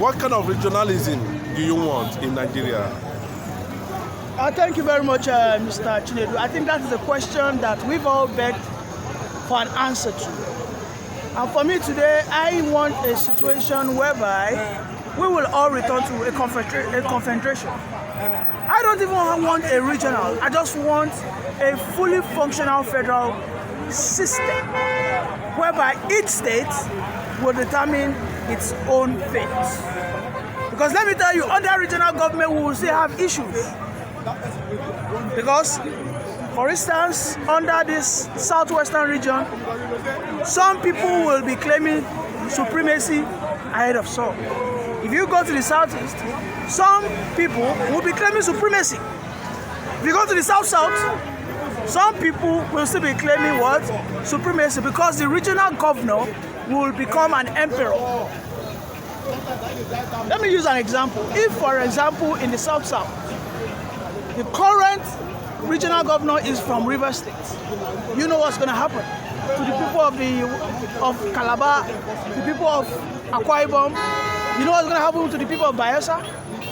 What kind of regionalism do you want in Nigeria? Thank you very much, Mr. Chinedu. I think that is a question that we've all begged for an answer to. And for me today, I want a situation whereby we will all return to a confederation. I don't even want a regional. I just want a fully functional federal system whereby each state will determine its own fate. Because let me tell you, under regional government, we will still have issues. Because, for instance, under this southwestern region, some people will be claiming supremacy ahead of some. If you go to the southeast, some people will be claiming supremacy. If you go to the south-south, some people will still be claiming what? Supremacy, because the regional governor will become an emperor. Let me use an example. If, for example, in the south-south, the current regional governor is from River State, you know what's going to happen to the people of Calabar, the people of Akwa Ibom. You know what's going to happen to the people of Bayelsa?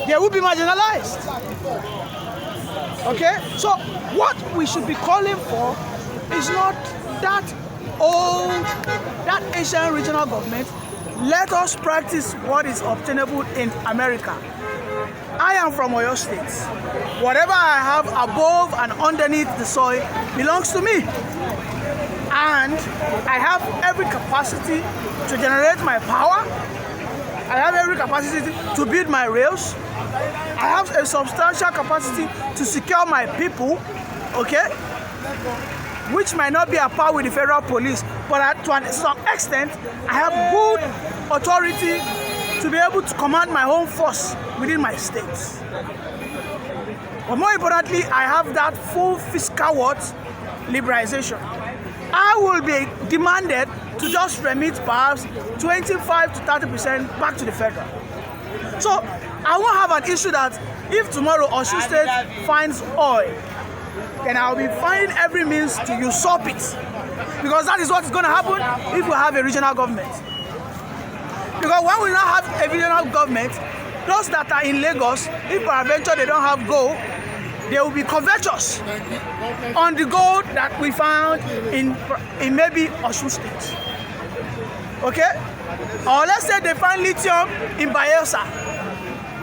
They will be marginalized. Okay? So what we should be calling for is not that old, that Asian regional government. Let us practice what is obtainable in America. I am from Oyo State. Whatever I have above and underneath the soil belongs to me. And I have every capacity to generate my power. I have every capacity to build my rails. I have a substantial capacity to secure my people, okay? Which might not be a par with the federal police, but to some extent, I have good authority to be able to command my own force within my states. But more importantly, I have that full fiscal liberalization. I will be demanded to just remit perhaps 25 to 30% back to the federal. So I won't have an issue that if tomorrow Osun State finds oil, then I'll be finding every means to usurp it. Because that is what is going to happen if we have a regional government. Because when we now have a regional government, those that are in Lagos, if peradventure they don't have gold, they will be covetous on the gold that we found in maybe Osun State. Okay? Or let's say they find lithium in Bayelsa.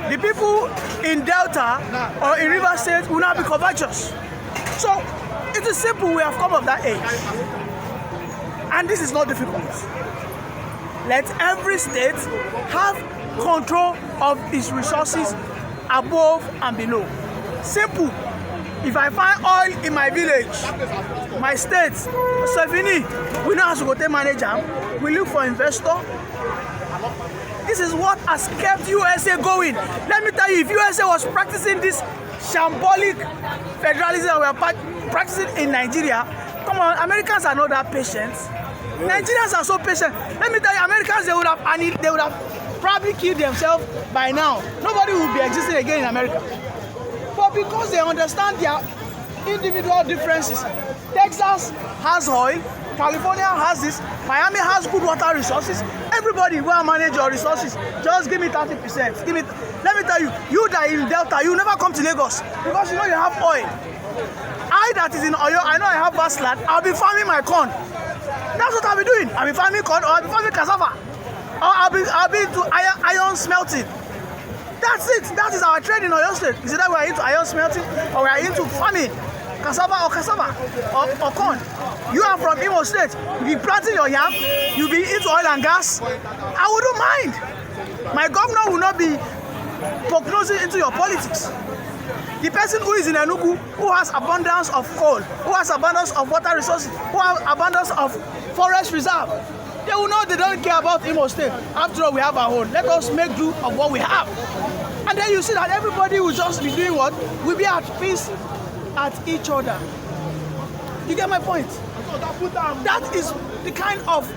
The people in Delta or in River State will not be covetous. So it is simple, we have come of that age. And this is not difficult. Let every state have control of its resources above and below. Simple. If I find oil in my village, my state, Savini, we know how to go to manage them. We look for investor. This is what has kept USA going. Let me tell you, if USA was practicing this shambolic federalism we are practicing in Nigeria, come on, Americans are not that patient. Nigerians are so patient. Let me tell you, Americans, they would have probably killed themselves by now. Nobody will be existing again in America. But because they understand their individual differences, Texas has oil, California has this, Miami has good water resources. Everybody will manage your resources. Just give me 30%. Give me. Let me tell you, you that in Delta, you never come to Lagos because you know you have oil. I that is in Oyo, I know I have vast land. I'll be farming my corn. That's what I'll be doing. I'll be farming corn, or I'll be farming cassava, or I'll be into iron smelting. That's it. That is our trade in Oyo State. Is it that we are into iron smelting or we are into farming cassava or corn? You are from Imo State. You be planting your yam. You be into oil and gas. I wouldn't mind. My governor will not be prognosing into your politics. The person who is in Enugu, who has abundance of coal, who has abundance of water resources, who has abundance of forest reserve, they will know they don't care about Imo State. After all, we have our own. Let us make do of what we have. And then you see that everybody will just be doing what? We'll be at peace at each other. You get my point? That is the kind of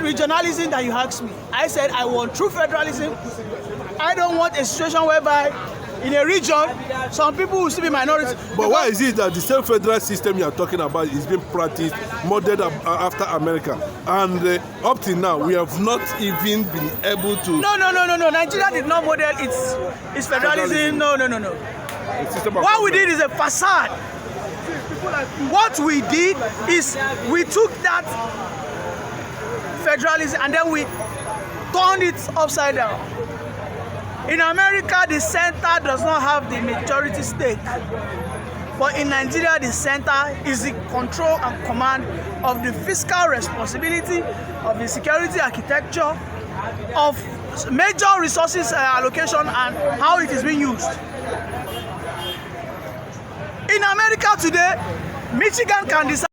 regionalism that you asked me. I said I want true federalism. I don't want a situation whereby in a region, some people will still be minorities. But why is it that the same federal system you are talking about is being practiced, modeled after America, and up till now we have not even been able to? No. Nigeria did not model its federalism. No. What we did is a facade. What we did is we took that federalism and then we turned it upside down. In America, the center does not have the majority stake. But in Nigeria, the center is the control and command of the fiscal responsibility, of the security architecture, of major resources allocation and how it is being used. In America today, Michigan can decide